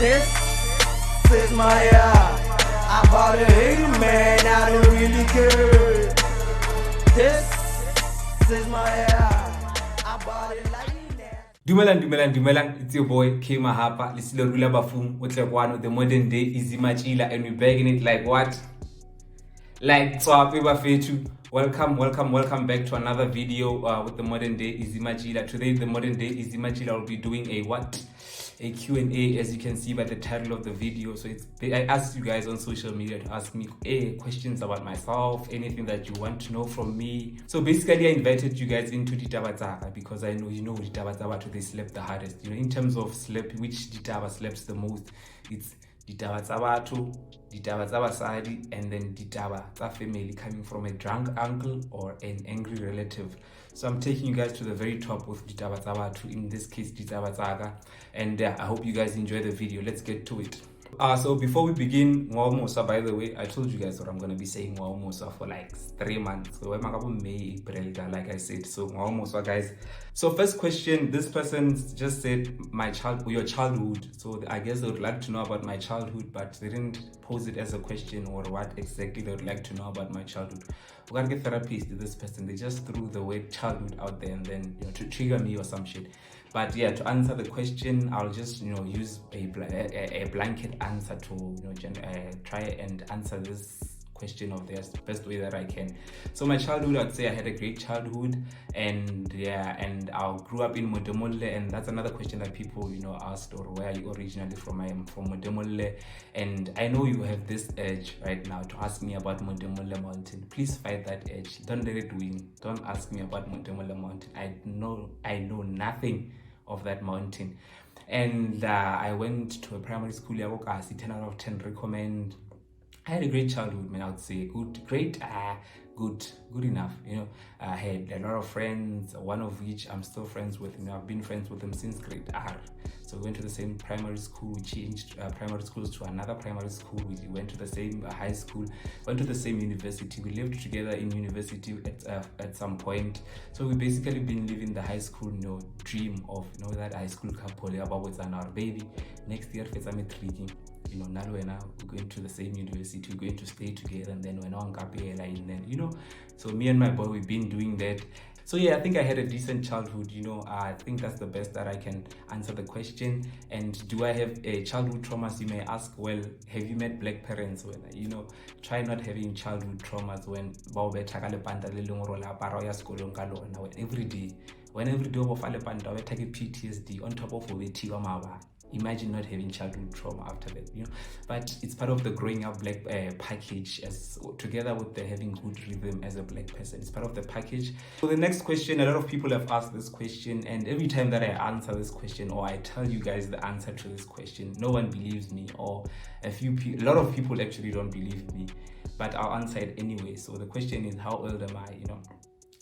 This is my art. I bought a hating man, I don't really care. This is my art. I bought it like that. Dumelang, it's your boy K Mahapa. Lisilo rula bafum, Utlekwana, the modern day is Matjila, and we're begging it like what? Like Twapi Bafetu. Welcome back to another video with the modern day is Matjila. Today the modern day is Matjila will be doing a what? A Q&A, as you can see by the title of the video. So I asked you guys on social media to ask me questions about myself, anything that you want to know from me. So basically I invited you guys into ditaba tsaka because I know ditaba tsa batho they slept the hardest. In terms of sleep, which ditaba sleeps the most? It's ditaba tsa batho, ditaba tsa basadi, and then ditaba tsa family coming from a drunk uncle or an angry relative. So I'm taking you guys to the very top with ditaba tsa batho, in this case ditaba tsaka, and I hope you guys enjoy the video. Let's get to it. So before we begin, Musa, by the way, I told you guys what I'm going to be saying Musa for like 3 months. So May, April, like I said. So Musa, guys. So first question, this person just said your childhood. So I guess they would like to know about my childhood, but they didn't pose it as a question or what exactly they would like to know about my childhood. We can't get therapist to this person. They just threw the word childhood out there and then to trigger me or some shit. But yeah, to answer the question, I'll just use a blanket answer to try and answer this question of theirs the best way that I can. So my childhood, I'd say I had a great childhood, and I grew up in Modimolle, and that's another question that people asked, or where are you originally from? I am from Modimolle, and I know you have this urge right now to ask me about Modimolle Mountain. Please fight that urge. Don't let it win. Don't ask me about Modimolle Mountain. I know nothing of that mountain. And I went to a primary school. 10 out of 10 recommend. I had a great childhood, man. I would say good enough. I had a lot of friends, one of which I'm still friends with. I've been friends with them since grade R. So we went to the same primary school. We changed primary schools to another primary school. We went to the same high school, went to the same university. We lived together in university at some point. So we basically been living the high school dream of that high school couple about what's our baby. Next year it's a matricing. Now we're going to the same university, we're going to stay together, and then we're on Kapela, and then so me and my boy, we've been doing that. So yeah, I think I had a decent childhood. I think that's the best that I can answer the question. And do I have a childhood traumas, you may ask? Well, have you met black parents? When try not having childhood traumas when every day of PTSD on top of imagine not having childhood trauma after that, but it's part of the growing up black package, as together with the having good rhythm as a black person. It's part of the package. So the next question, a lot of people have asked this question, and every time that I answer this question or I tell you guys the answer to this question, no one believes me, or a lot of people actually don't believe me, but I'll answer it anyway. So the question is, how old am I?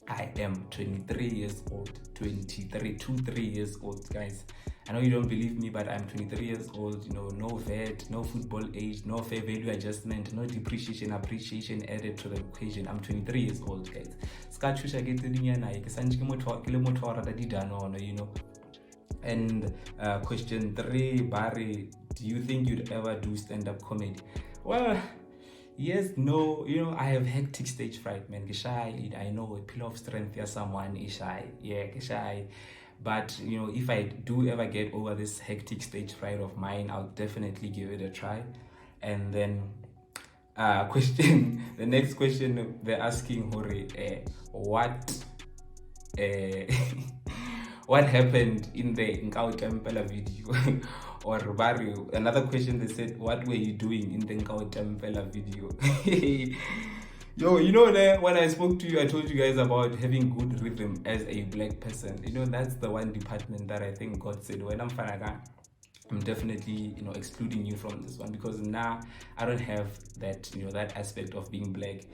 I am 23 years old. 23 years old, guys. I know you don't believe me, but I'm 23 years old. No VAT, no football age, no fair value adjustment, no depreciation, appreciation added to the equation. I'm 23 years old, guys. And question 3, Barry, do you think you'd ever do stand-up comedy? Well, yes, no, I have hectic stage fright, man. Shy, I know a pillar of strength for someone is shy. Yeah, shy. But if I do ever get over this hectic stage fright of mine, I'll definitely give it a try. And then the next question they're asking, Hori, what happened in the Nkao Tempela video? Or Barrio, another question, they said, what were you doing in the Nkao Tempela video? Yo, when I spoke to you, I told you guys about having good rhythm as a black person. That's the one department that I think God said, when I'm Faraga, I'm definitely excluding you from this one, because now I don't have that that aspect of being black.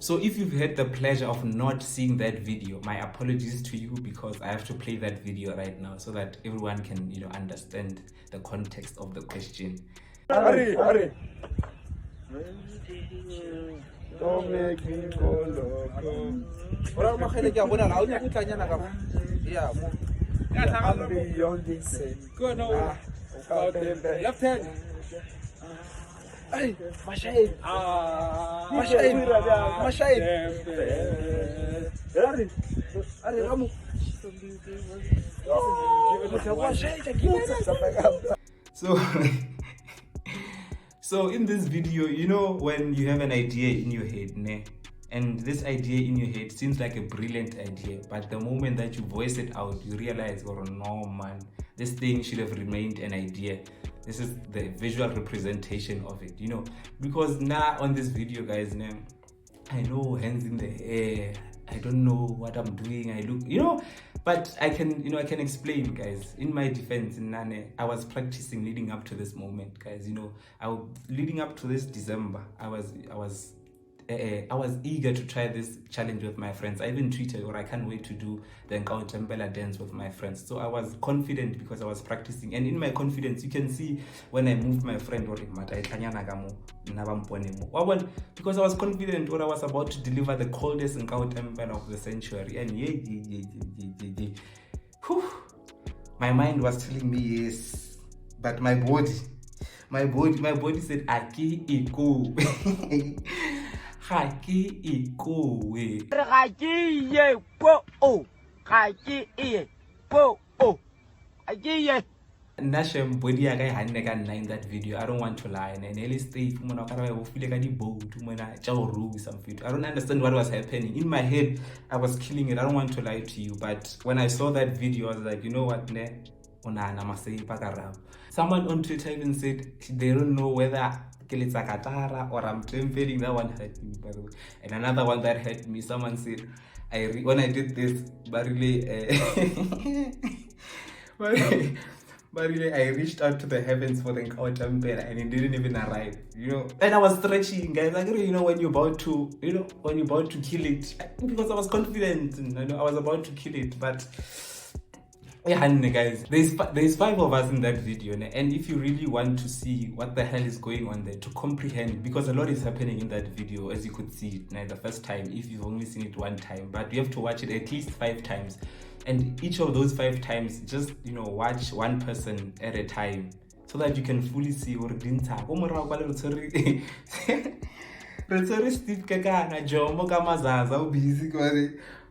So if you've had the pleasure of not seeing that video, my apologies to you, because I have to play that video right now so that everyone can understand the context of the question. Hurry. Don't make me go loco. I'm beyond insane. Nkao Tempela. Left hand. Hey, my shade. My shade. Ramu. So so in this video, you know, when you have an idea in your head, ne? And this idea in your head seems like a brilliant idea, but the moment that you voice it out, you realize, oh no man, this thing should have remained an idea. This is the visual representation of it, you know, because now on this video, guys, I know hands in the air, I don't know what I'm doing, I look, you know, but I can, I can explain, guys. In my defense, I was practicing leading up to this moment, guys. Leading up to this December, I was eager to try this challenge with my friends. I even tweeted, or I can't wait to do the Nkao Tempela dance with my friends. So I was confident because I was practicing, and in my confidence, you can see when I moved my friend or because I was confident what I was about to deliver, the coldest Nkao Tempela of the century. And my mind was telling me yes, but my body said aki iko. Haki iko we. Haki ye po o. Haki ye po o. Haki ye. Nashem body yaga hanne ka nna in that video. I don't want to lie. And early stage mona ka ba feel ka di boat mona tjao ru some video. I don't understand what was happening. In my head I was killing it. I don't want to lie to you, but when I saw that video I was like, you know what, ne? Someone on Twitter even said they don't know whether it's a katara or I'm tempering. That one hurt me, by the way. And another one that hurt me, someone said when I did this, but really I reached out to the heavens for the Nkao Tempela and it didn't even arrive, and I was stretching, guys. Like, when you're about to kill it, because I was confident, I was about to kill it, but yeah, guys, there's 5 of us in that video, and if you really want to see what the hell is going on there, to comprehend, because a lot is happening in that video, as you could see it the first time, if you've only seen it one time, but you have to watch it at least 5 times, and each of those 5 times, just watch one person at a time, so that you can fully see what Steve Kakana, Jomo Kamazaza, busy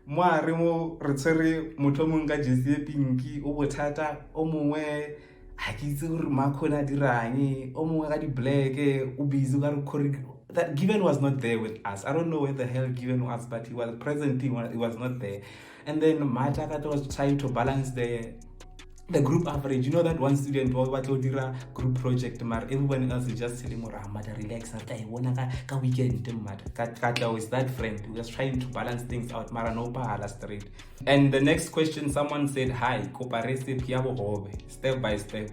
moare mo re tshwere motho mong ka jesi e pinki o bothata o mongwe ha ke itse gore makhona dirang o mongwe ka di black o busy ka re that Given was not there with us. I don't know where the hell Given was, but he was present, he was not there. And then Matjila was trying to balance the group average. That one student was what dira group project, but everyone else is just telling more relax after I wanna ka weekend Katla is that friend who was trying to balance things out, mara no pahala straight. And the next question, someone said, hi, step by step.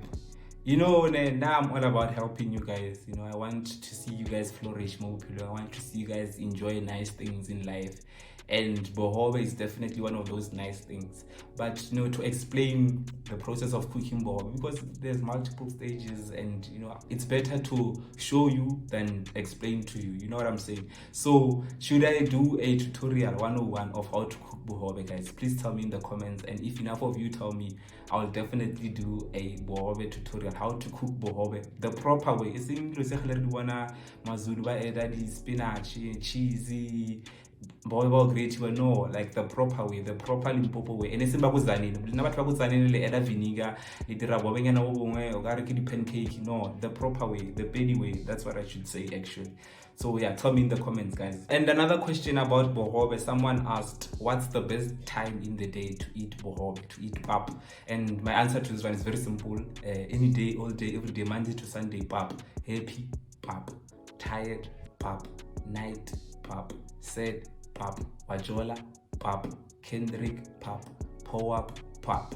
Now I'm all about helping you guys. I want to see you guys flourish, I want to see you guys enjoy nice things in life. And bogobe is definitely one of those nice things. But to explain the process of cooking bogobe, because there's multiple stages, and it's better to show you than explain to you. You know what I'm saying? So should I do a tutorial 101 of how to cook bogobe, guys? Please tell me in the comments, and if enough of you tell me, I'll definitely do a bogobe tutorial, how to cook bogobe the proper way. It's in Mazulu spinach, cheesy, great, no, like the proper way, the proper Limpopo way. And it's in Babuzanini. Never Babuzanini, le add vinegar, le diraboving or pancake. No, the proper way, the baby way. That's what I should say, actually. So yeah, tell me in the comments, guys. And another question about bogobe, someone asked, what's the best time in the day to eat bogobe, to eat pap? And my answer to this one is very simple. Any day, all day, every day, Monday to Sunday, pap. Happy, pap. Tired, pap. Night, pap. Sad, pap. Wajola, pap. Kendrick, pap. Power up, pap.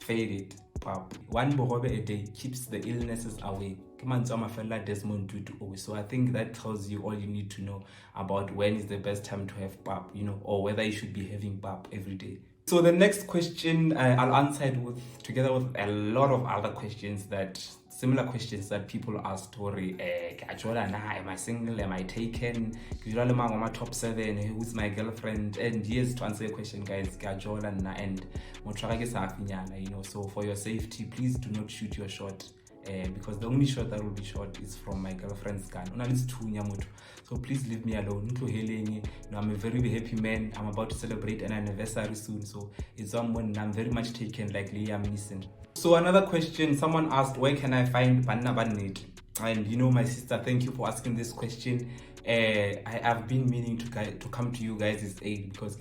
Faded, pap. One bogobe a day keeps the illnesses away. So I think that tells you all you need to know about when is the best time to have pap, or whether you should be having pap every day. So the next question I'll answer it together with a lot of other questions similar questions that people asked. Am I single? Am I taken? My top 7. Who's my girlfriend? And yes, to answer your question, guys, and so for your safety, please do not shoot your shot. Because the only shot that will be shot is from my girlfriend's gun. So please leave me alone. I'm a very happy man. I'm about to celebrate an anniversary soon. So it's someone I'm very much taken, like Liam Neeson. So another question, someone asked, where can I find banna nnete? And my sister, thank you for asking this question. I have been meaning to come to you guys' aid, because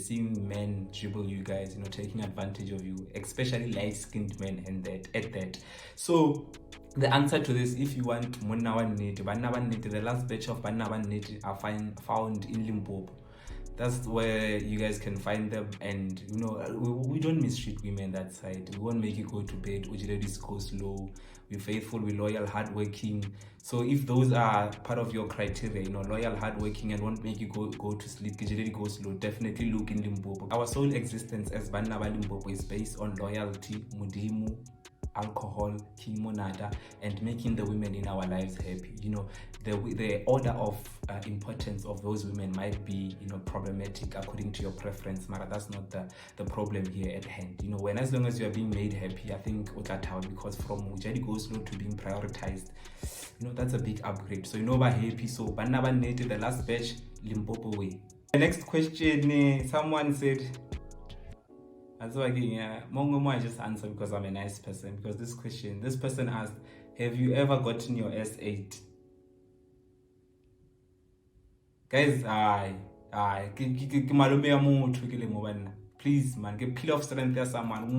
seeing men dribble you guys, taking advantage of you, especially light-skinned men, and that. So the answer to this, if you want banna nnete, the last batch of banna nnete are found in Limpopo. That's where you guys can find them. And we don't mistreat women that side. We won't make you go to bed. Ujiredi go slow. We're faithful, we're loyal, hardworking. So if those are part of your criteria, loyal, hardworking, and won't make you go to sleep, ujiredi go slow, definitely look in Limpopo. Our sole existence as banna ba Limpopo is based on loyalty, mudimu, alcohol, kimonada, and making the women in our lives happy. The order of importance of those women might be problematic according to your preference, but that's not the problem here at hand. When as long as you are being made happy, I think because from ujadi go slow to being prioritized, that's a big upgrade. So about happy. So banna nnete, the last batch, Limpopo way. The next question, someone said, so again, I just answer because I'm a nice person. Because this person asked, have you ever gotten your S8? Guys, please man, get peel off strength there someone. And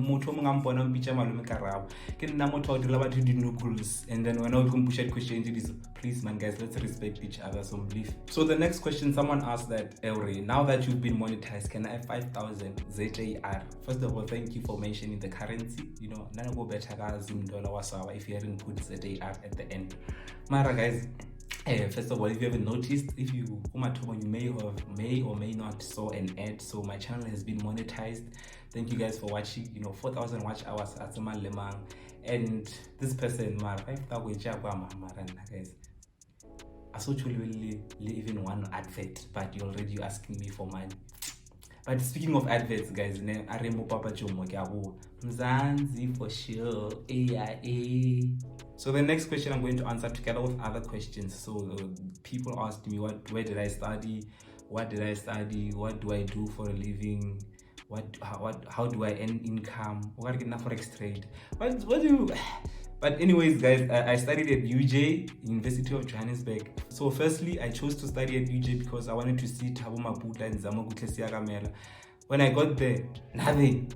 then when I can push that question into this, please man guys, let's respect each other, some belief. So the next question, someone asked that, Elre, now that you've been monetized, can I have 5,000 ZAR? First of all, thank you for mentioning the currency. None go better Zoom dollar wasawa if you haven't put ZAR at the end. Mara guys, first of all, if you haven't noticed, if you may or may not saw an ad, so my channel has been monetized. Thank you guys for watching. 4,000 watch hours at Lemang, and this person, guys, I saw you really even one advert, but you're already asking me for money. But speaking of adverts, guys, Aremo Papa Jomo Mzanzi for sure. So the next question I'm going to answer together with other questions. So people asked me, where did I study? What did I study? What do I do for a living? How do I earn income? What do I forex trade? What do you? But anyways, guys, I studied at UJ, University of Johannesburg. So firstly, I chose to study at UJ because I wanted to see Thabo Maputa and Zamogutle Siagamela. When I got there, nothing.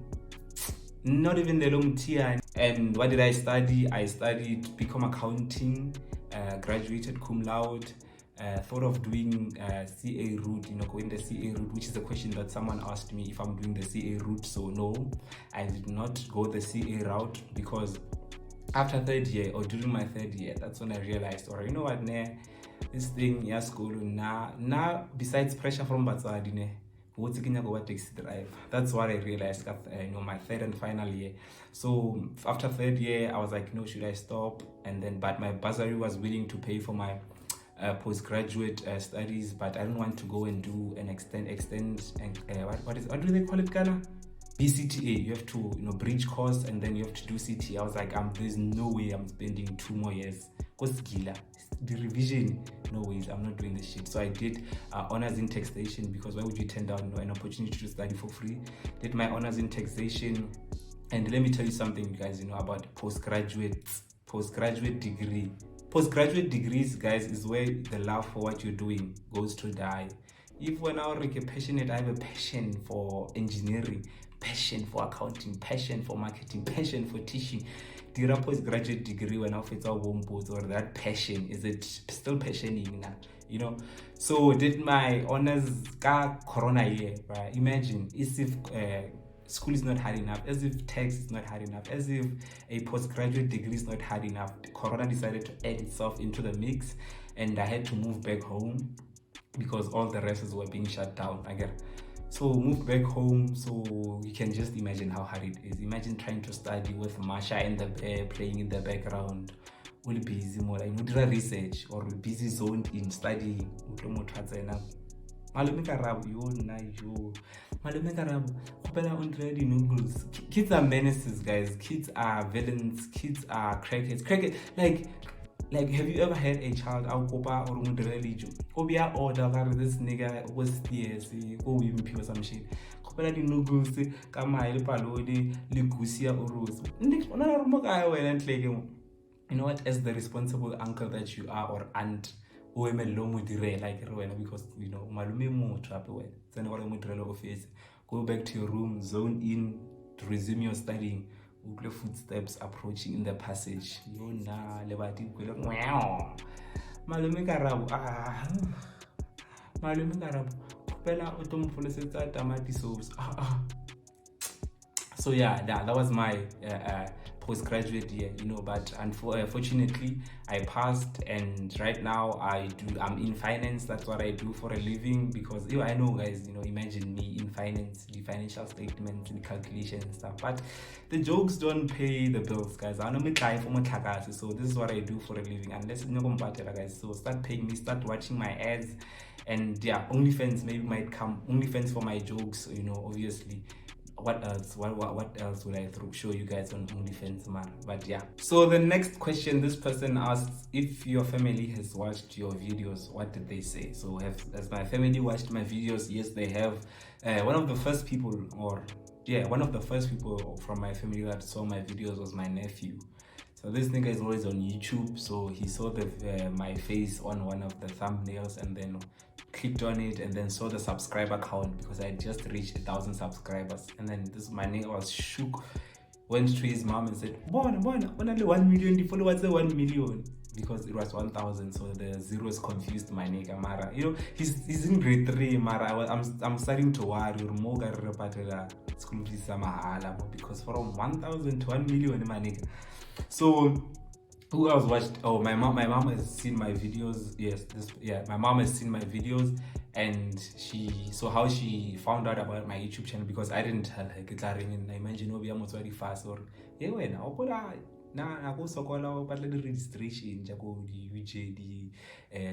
Not even the long tier. And what did I study? I studied become accounting, graduated cum laude, thought of doing CA route, going the CA route, which is a question that someone asked me if I'm doing the CA route. So no, I did not go the CA route, because after third year, or during my third year, that's when I realized, or this thing, yeah, school, now besides pressure from Batsadi, taxi drive. That's what I realized after my third and final year. So after third year, I was like, should I stop? And then, but my bursary was willing to pay for my postgraduate studies, but I don't want to go and do an extend and what do they call it, Ghana? BCTA. You have to bridge course, and then you have to do CT. I was like, there's no way I'm spending 2 more years. Cause gila, the revision, no ways, I'm not doing this shit. So I did honors in taxation, because why would you turn down an opportunity to study for free? Did my honors in taxation, and let me tell you something, you guys, about postgraduate degree. Postgraduate degrees, guys, is where the love for what you're doing goes to die. If when I passionate, I have a passion for engineering, passion for accounting, passion for marketing, passion for teaching. The postgraduate degree, when I fit our womb, or that passion, is it still passioning now? So did my honors corona year, right? Imagine as if school is not hard enough, as if tax is not hard enough, as if a postgraduate degree is not hard enough. Corona decided to add itself into the mix, and I had to move back home because all the rest were being shut down. So moved back home, so you can just imagine how hard it is. Imagine trying to study with Masha in the bed, playing in the background, all busy more like no research or busy zoned in studying. Malume Karabo, Malume Karabo, Kopela already noodles. Kids are menaces, guys. Kids are villains. Kids are crackheads. Like, have you ever had a child out or religion? Obia order this nigga was yes, go with me or some shit. Kopela di noodles, kama ile palode, ligusia or rose. Next one, you know what? As the responsible uncle that you are or aunt. Like because you know malume mo trap away. Go back to your room, zone in to resume your studying. Ugle footsteps approaching in the passage. Malume Karabo Malume Karabo Kupela utomfule setsa tamati sauce. So yeah, that was my postgraduate year, you know, but unfortunately I passed, and right now I'm in finance. That's what I do for a living, because I know, guys, you know, imagine me in finance, the financial statements, the calculations and stuff, but the jokes don't pay the bills, guys. I know me try for my tagasi, so this is what I do for a living, and let's no guys. So start paying me, start watching my ads, and yeah, OnlyFans maybe might come, OnlyFans for my jokes, you know, obviously. What else? What else will I show you guys on OnlyFans, man? But yeah. So the next question, this person asks, if your family has watched your videos, what did they say? So has my family watched my videos? Yes, they have. One of the first people from my family that saw my videos was my nephew. So this nigga is always on YouTube, so he saw my face on one of the thumbnails and then clicked on it and then saw the subscriber count, because I just reached 1,000 subscribers. And then my nigga was shook, went to his mom and said, Bona, only 1 million, the followers are 1 million, because it was 1,000, so the zeros confused my nigga, Mara. You know, he's in grade 3, Mara. I'm starting to worry, because from 1,000 to 1 million, my nigga. So who else watched? Oh, my mom has seen my videos. Yes, my mom has seen my videos, and how she found out about my YouTube channel, because I didn't tell her. I imagine I'm very fast, or na go sokola but the registration jago the UJD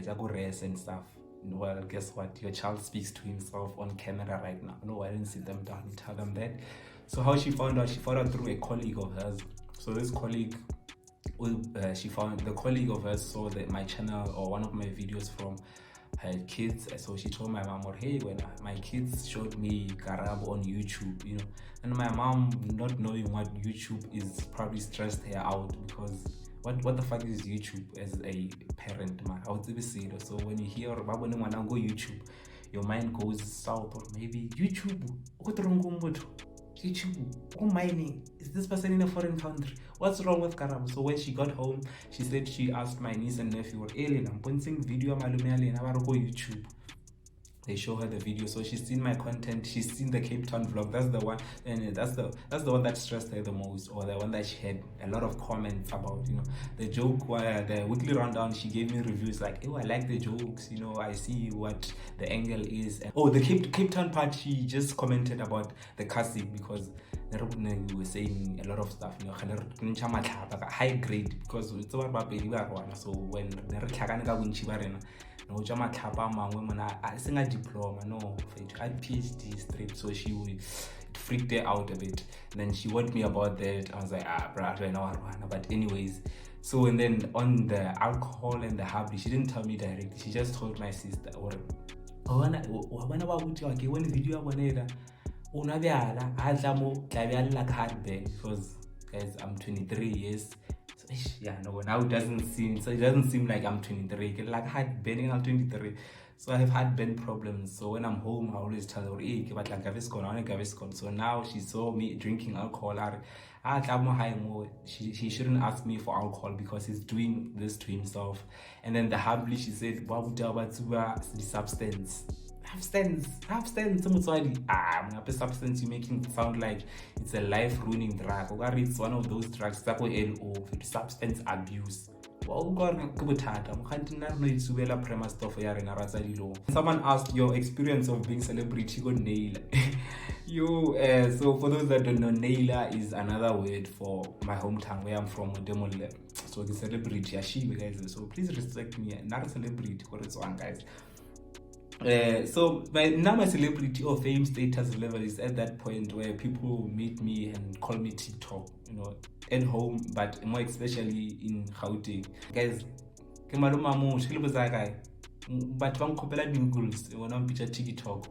jago res and stuff. Well, guess what? Your child speaks to himself on camera right now. No, I didn't sit them down and tell them that. So how she found out through a colleague of hers. So this colleague, she found the colleague of hers saw that my channel or one of my videos from her kids. So she told my mom, hey, when my kids showed me Karabo on YouTube, you know, and my mom, not knowing what YouTube is, probably stressed her out, because what the fuck is YouTube as a parent, man? I would say so when you hear about when I go YouTube, your mind goes south, or maybe YouTube, mining, is this person in a foreign country? What's wrong with Karabo? So when she got home, she said she asked my niece and nephew, I'm posting video YouTube. They show her the video, so she's seen my content, she's seen the Cape Town vlog. That's the one, and that's the one that stressed her the most, or the one that she had a lot of comments about, you know. The joke, the weekly rundown, she gave me reviews like, I like the jokes, you know, I see what the angle is. And the Cape Town part, she just commented about the cussing, because we were saying a lot of stuff, you know, high grade, because it's about baby. So when no jama tlhapa mangwe mona I sing a diploma, no, I had PhD straight. So she would, it freaked her out a bit, and then she warned me about that. I was like, but anyways, so and then on the alcohol and the habit, she didn't tell me directly, she just told my sister, when video because guys, I'm 23 years. Now it doesn't seem like I'm 23. Like had been I'm 23. So I have had band problems. So when I'm home, I always tell her, hey, so now she saw me drinking alcohol. She shouldn't ask me for alcohol, because he's doing this to himself. And then the humbly, she said, the substance. Substance, substance, you making it sound like it's a life-ruining drug. It's one of those drugs that substance abuse. Someone asked your experience of being celebrity go naila. So for those that don't know, naila is another word for my hometown where I'm from, Dumelang. So the celebrity, guys. So please respect me. Not a celebrity, guys. So now my celebrity or fame status level is at that point where people meet me and call me TikTok, at home, but more especially in Gauteng. Guys, but TikTok,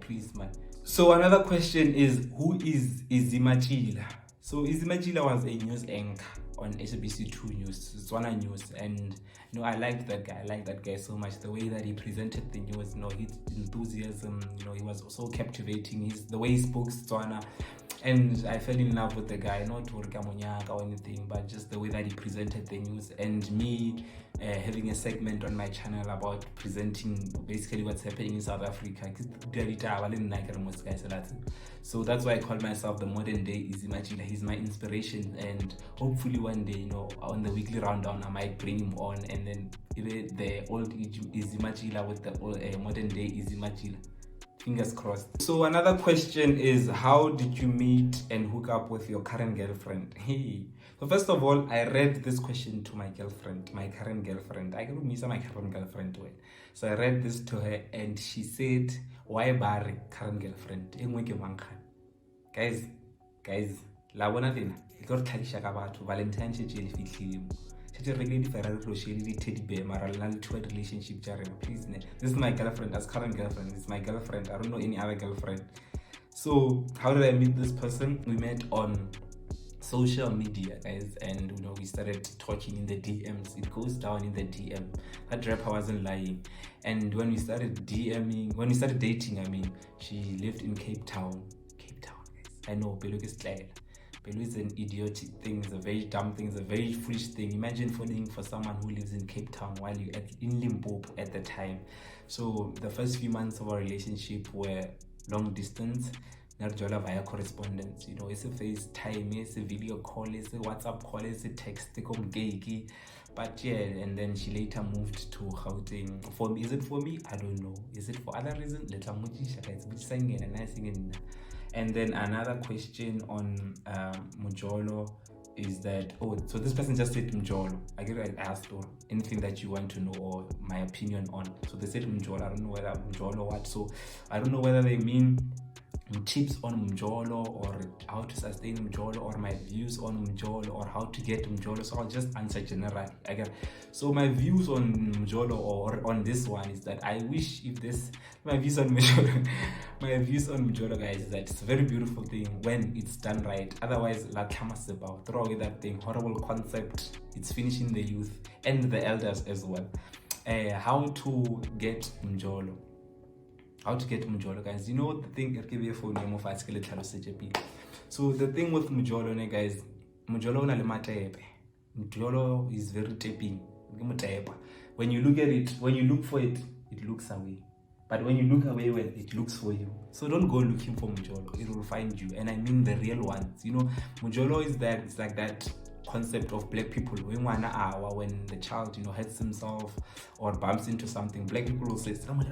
please, man. So another question is, who is Matjila? So Matjila was a news anchor on SABC2 News, Tswana News, and I liked that guy. I liked that guy so much. The way that he presented the news, his enthusiasm, he was so captivating. The way he spoke Tswana, and I fell in love with the guy. Not Monyaka or anything, but just the way that he presented the news, and me having a segment on my channel about presenting basically what's happening in South Africa. So that's why I call myself the modern day Matjila. He's my inspiration, and hopefully one day, on the weekly rundown, I might bring him on, and then the old Matjila with the old, modern day Matjila. Fingers crossed. So another question is, how did you meet and hook up with your current girlfriend? Hey. So first of all, I read this question to my girlfriend, my current girlfriend. I can miss my current girlfriend. So I read this to her, and she said, why barry current girlfriend? Guys, la bona dina. E go tlhagisha ka batho Valentine tshetse le fitlhile. Tshetse re ke di Ferrari Rochelle di teddy bear mara le na le two relationship jareng. Please, this is my girlfriend, as current girlfriend. It's my girlfriend. I don't know any other girlfriend. So how did I meet this person? We met on social media, guys, and we started talking in the DMs. It goes down in the DM. That rapper wasn't lying. And when we started dating, she lived in Cape Town, guys. I know Belu is clear. Belu is an idiotic thing, it's a very dumb thing, it's a very foolish thing. Imagine falling for someone who lives in Cape Town while you're in Limpopo at the time. So the first few months of our relationship were long distance. Narjola via correspondence, it's a FaceTime, it's a video call, it's a WhatsApp call, it's a text, but yeah, and then she later moved to Gauteng. For me, is it for me? I don't know. Is it for other reasons? And then another question on mjolo is that, so this person just said mjolo. I asked anything that you want to know or my opinion on. So they said mjolo. I don't know whether mjolo what. So I don't know whether they mean tips on mjolo or how to sustain mjolo or my views on mjolo or how to get mjolo. So I'll just answer general. So my views on mjolo or on this one is that I wish if this my views on mjolo guys, is that it's a very beautiful thing when it's done right. Otherwise, la tamas about throw away that thing, horrible concept. It's finishing the youth and the elders as well. How to get mjolo. How to get mjolo, guys. The thing. So the thing with mjolo, guys, mjolo na le matepe. Mjolo is very taping. When you look at it, when you look for it, it looks away. But when you look away, well, it looks for you. So don't go looking for mjolo. It will find you. And I mean the real ones. Mjolo is that, it's like that concept of black people when the child hurts himself or bumps into something. Black people will say, and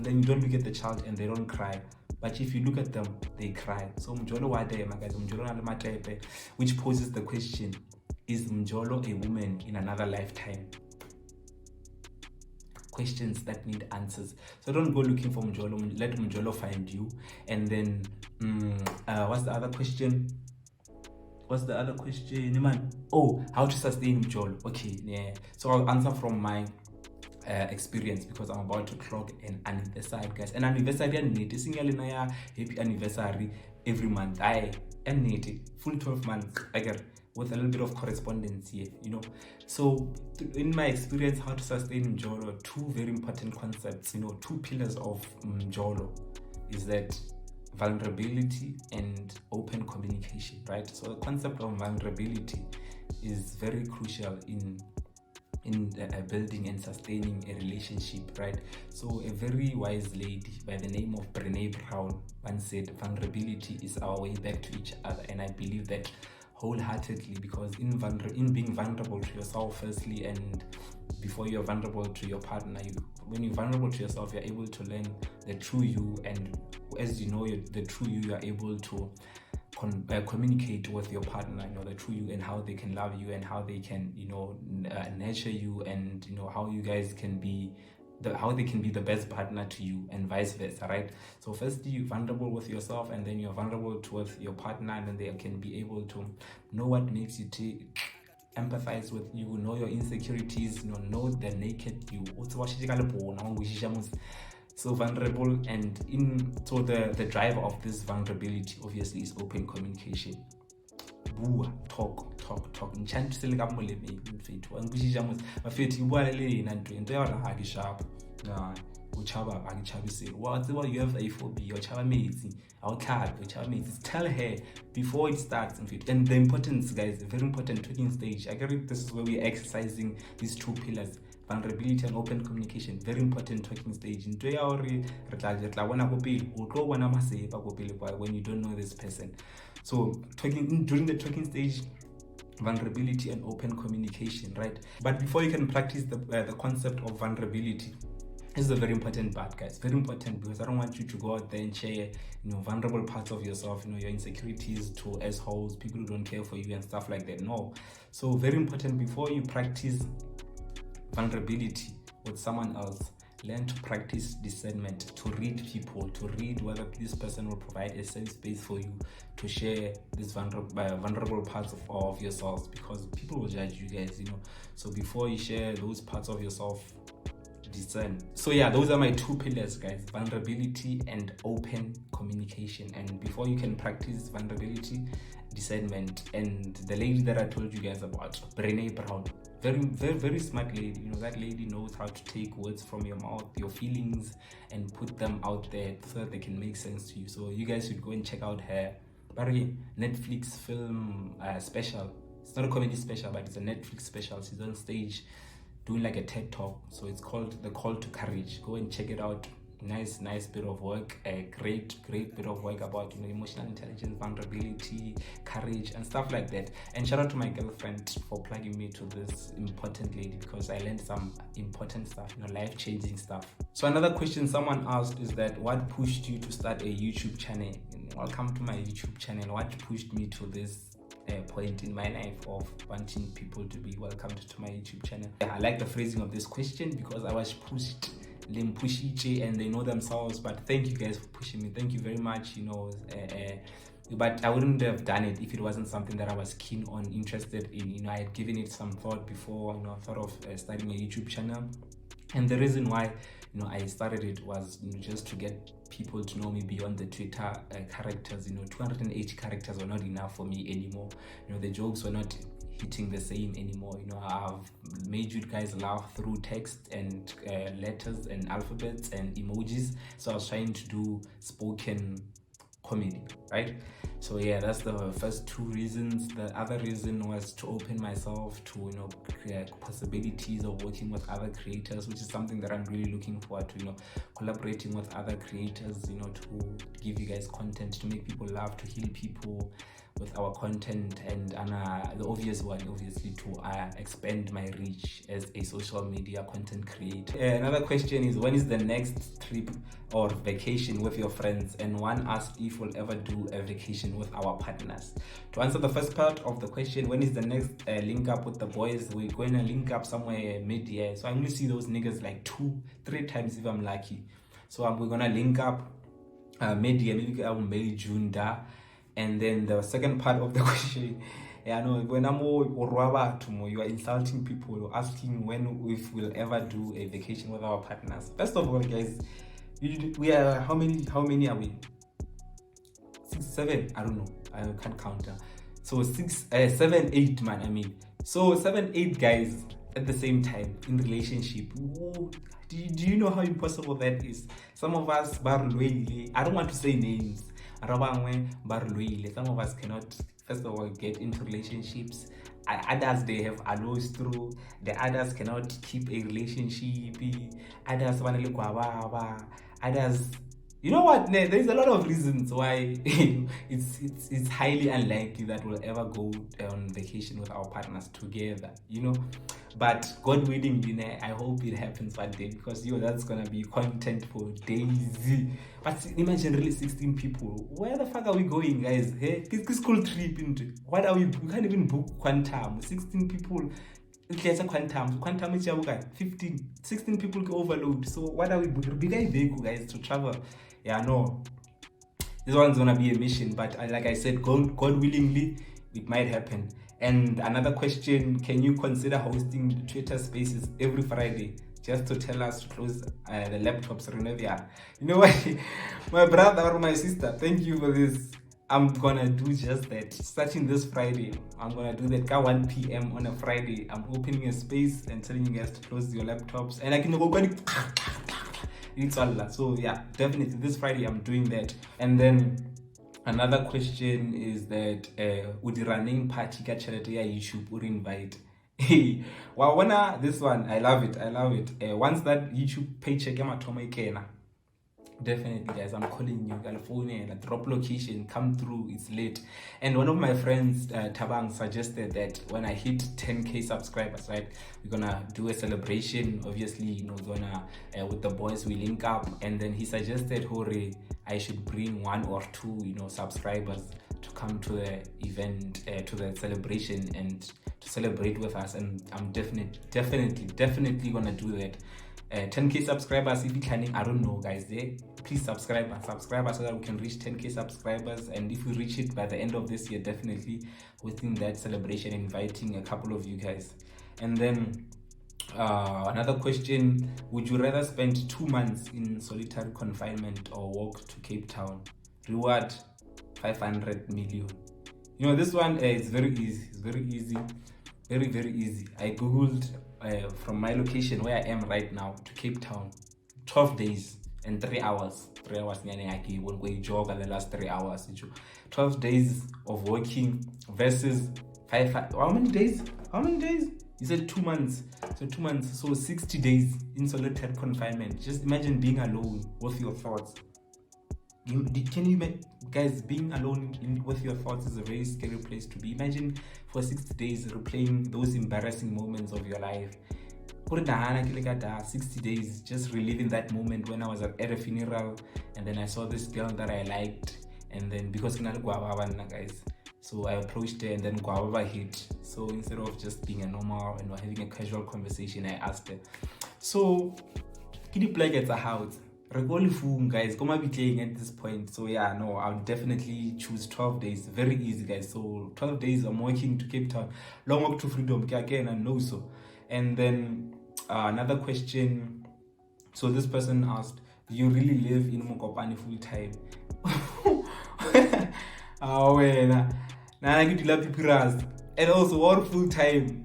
then you don't look at the child and they don't cry, but if you look at them, they cry. So mjolo wade, my guys, mjolo na matepe, which poses the question, is mjolo a woman in another lifetime? Questions that need answers. So don't go looking for mjolo, let mjolo find you. And then what's the other question, man? How to sustain mjolo. Okay, yeah. So I'll answer from my experience because I'm about to clock an anniversary, guys. An anniversary and nnete. Happy anniversary every month. I nnete full 12 months. I get with a little bit of correspondence here, So in my experience, how to sustain mjolo, two very important concepts, two pillars of mjolo is that vulnerability and open communication, right? So the concept of vulnerability is very crucial in building and sustaining a relationship, right? So a very wise lady by the name of Brene Brown once said, vulnerability is our way back to each other. And I believe that wholeheartedly, because in being vulnerable to yourself firstly, and before you're vulnerable to your partner, when you're vulnerable to yourself, you're able to learn the true you, and as you know the true you are able to communicate with your partner, the true you, and how they can love you, and how they can nurture you, and how you guys can be how they can be the best partner to you, and vice versa, right? So firstly, you're vulnerable with yourself, and then you're vulnerable with your partner, and then they can be able to know what makes you empathize with you, know your insecurities, know the naked you. So vulnerable, and so the driver of this vulnerability obviously is open communication. Talk. Nchantisele ka molemi mfethu angibishija mos mfethu bua le yena into ya ha ke sharp na o chaba ba ke chabisele wa tseba you have a phobia o chaba metsi o tlhabe o chaba metsi. Tell her before it starts mfethu. And the importance, guys, very important talking stage. I get it, this is where we're exercising these two pillars: vulnerability and open communication. Very important talking stage. Into ya hore re tla bona go pele o tlo bona masepa go pele when you don't know this person. So during the talking stage, vulnerability and open communication, right? But before you can practice the concept of vulnerability, this is a very important part, guys. Very important, because I don't want you to go out there and share vulnerable parts of yourself, your insecurities to assholes, people who don't care for you and stuff like that. No. So very important, before you practice vulnerability with someone else, learn to practice discernment, to read people, to read whether this person will provide a safe space for you to share these vulnerable parts of yourselves, because people will judge you, guys, So before you share those parts of yourself, discern. So yeah, those are my two pillars, guys: vulnerability and open communication. And before you can practice vulnerability, discernment. And the lady that I told you guys about, Brené Brown, very smart lady. That lady knows how to take words from your mouth, your feelings, and put them out there so that they can make sense to you. So you guys should go and check out her Netflix film special. It's not a comedy special, but it's a Netflix special. She's on stage doing like a TED talk. So it's called The Call to Courage. Go and check it out. Nice bit of work. A great bit of work about emotional intelligence, vulnerability, courage, and stuff like that. And shout out to my girlfriend for plugging me to this important lady, because I learned some important stuff, life-changing stuff. So another question someone asked is that, what pushed you to start a YouTube channel? Welcome to my YouTube channel. What pushed me to this point in my life of wanting people to be welcomed to my YouTube channel? I like the phrasing of this question, because I was pushed, and they know themselves. But thank you guys for pushing me. Thank you very much. But I wouldn't have done it if it wasn't something that I was keen on, interested in. I had given it some thought before. Thought of starting a YouTube channel. And the reason why I started it was just to get people to know me beyond the Twitter characters. 280 characters were not enough for me anymore. The jokes were not hitting the same anymore. I've made you guys laugh through text and letters and alphabets and emojis. So I was trying to do spoken comedy, right? So yeah, that's the first two reasons. The other reason was to open myself to possibilities of working with other creators, which is something that I'm really looking forward to. Collaborating with other creators, to give you guys content, to make people laugh, to heal people with our content, and the obvious one, obviously, to expand my reach as a social media content creator. Another question is, when is the next trip or vacation with your friends? And one asked if we'll ever do a vacation with our partners. To answer the first part of the question, when is the next link up with the boys? We're going to link up somewhere mid-year, so I'm going to see those niggas like 2-3 times if I'm lucky. So we're going to link up mid-year, maybe May, June, And then the second part of the question, when I'm you are insulting people, you're asking if we'll ever do a vacation with our partners. First of all, guys, we are how many are we? 6, 7, I don't know, I can't count. So 6, 7, 8, man. I mean, so 7, 8 guys at the same time in relationship. Whoa. Do you know how impossible that is? Some of us, I don't want to say names. Some of us cannot, first of all, get into relationships. Others, they have allows through. The others cannot keep a relationship. Others want to Gwababa. Others You know what? There's a lot of reasons why it's highly unlikely that we'll ever go on vacation with our partners together, you know. But God willing, I hope it happens one day, because that's gonna be content for days. But imagine really 16 people. Where the fuck are we going, guys? Hey, this school trip into what are we can't even book quantum. 16 people. It's a quantum is 15, 16 people can overload. So what are we big guys to travel? Yeah, no. This one's gonna be a mission, but like I said, God willingly, it might happen. And another question, can you consider hosting Twitter spaces every Friday just to tell us to close the laptops? You know what? My brother or my sister, thank you for this. I'm gonna do just that. Starting this Friday, I'm gonna do that. At 1 p.m. on a Friday, I'm opening a space and telling you guys to close your laptops. And I can go it's all. So yeah, definitely this Friday I'm doing that. And then another question is that would the running party catch YouTube or invite? Wow, this one, I love it. Once that YouTube paycheck definitely, guys, I'm calling you, California, like, drop location, come through, it's late. And one of my friends, Tabang, suggested that when I hit 10k subscribers, right, we're gonna do a celebration. Obviously, with the boys we link up, and then he suggested Hore, I should bring 1 or 2 subscribers to come to the event, to the celebration, and to celebrate with us. And I'm definitely gonna do that. 10k subscribers, if you can, I don't know, guys, please subscribe so that we can reach 10k subscribers. And if we reach it by the end of this year, definitely within that celebration, inviting a couple of you guys. And then another question, would you rather spend 2 months in solitary confinement or walk to Cape Town? Reward 500 million. This one is very easy. Very easy. I googled from my location where I am right now to Cape Town, 12 days and 3 hours. 3 hours I won't go jog the last 3 hours. 12 days of working versus 5. How many days? You said 2 months. So 2 months. So 60 days in solitary confinement. Just imagine being alone with your thoughts. Can you guys, being alone with your thoughts is a very scary place to be. Imagine for 60 days replaying those embarrassing moments of your life. 60 days just reliving that moment when I was at a funeral, and then I saw this girl that I liked, and then because Gwababa, guys, so I approached her, and then Gwababa hit. So instead of just being a normal and having a casual conversation, I asked her, so can you play at the house? Guys, come be playing at this point. So yeah, no, I'll definitely choose 12 days. Very easy, guys. So 12 days I'm working to Cape Town, long walk to freedom, again, and know so. And then another question, so this person asked, do you really live in Mokopane full time? Oh wait, and also what full time?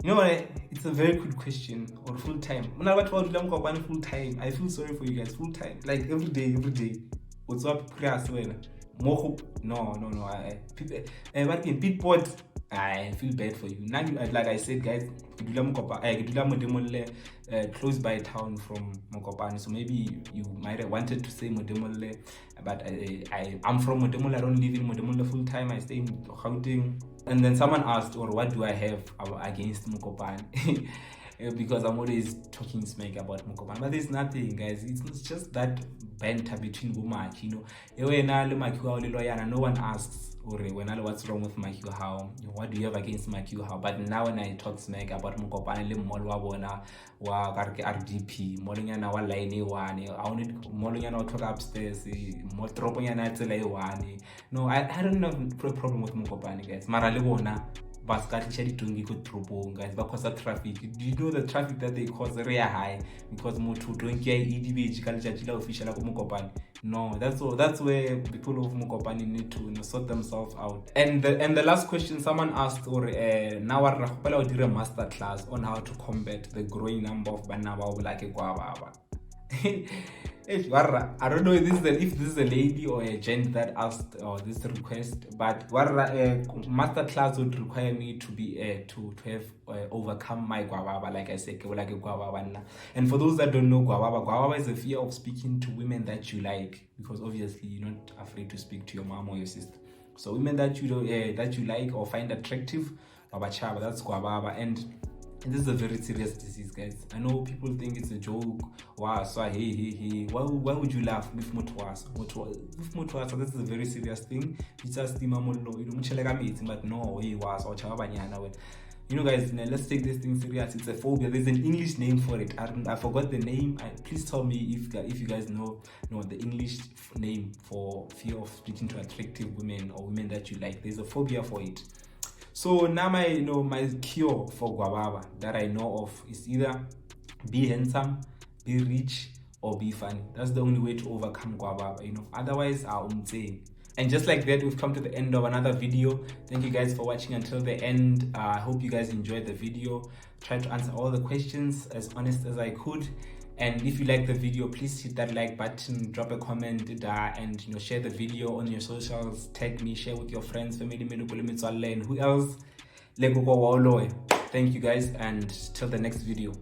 You know what? It's a very good question. Or full time. Full time. I feel sorry for you guys. Full time, like every day. What's up, no. I feel bad for you. Now, like I said, guys, close by town from Mokopane. So maybe you might have wanted to say Modemole, but I'm from Modemole. I don't live in Modemole full time. I stay in Gauteng. And then someone asked, or what do I have against Mokopane? Because I'm always talking smack about Mokopane, but there's nothing, guys. It's just that banter between BoMmata, no one asks, or what's wrong with How? What do you have against How? But now when I talk smack about Mokopane, RDP, Molingana wa line one, I only Molingana talk upstairs, no, I don't have a problem with Mokopane, guys. Maralibona. Guys, because of traffic. Do you know the traffic that they cause very high because motu don't care EDB official Mokopane? No, that's where people of Mokopane need to sort themselves out. And the last question someone asked, or now we'll do a masterclass on how to combat the growing number of banna like Gwababa. I don't know if this is a lady or a gent that asked this request, but Masterclass would require me to be to have overcome my Gwababa, like I said, like a Gwababa. And for those that don't know Gwababa is a fear of speaking to women that you like, because obviously you're not afraid to speak to your mom or your sister. So women that you like or find attractive, Babachaba, that's Gwababa. And this is a very serious disease, guys. I know people think it's a joke. Wow, so hey. Why would you laugh with motwasa? This is a very serious thing. It's just but no, you know, guys, let's take this thing serious. It's a phobia. There's an English name for it. I forgot the name. Please tell me if you guys know the English name for fear of speaking to attractive women or women that you like. There's a phobia for it. So now my cure for Gwababa that I know of is either be handsome, be rich, or be funny. That's the only way to overcome Gwababa, Otherwise, I'm saying. And just like that, we've come to the end of another video. Thank you guys for watching until the end. I hope you guys enjoyed the video. Try to answer all the questions as honest as I could. And if you like the video, please hit that like button, drop a comment, and share the video on your socials. Tag me, share with your friends, family, and who else. Thank you guys, and till the next video.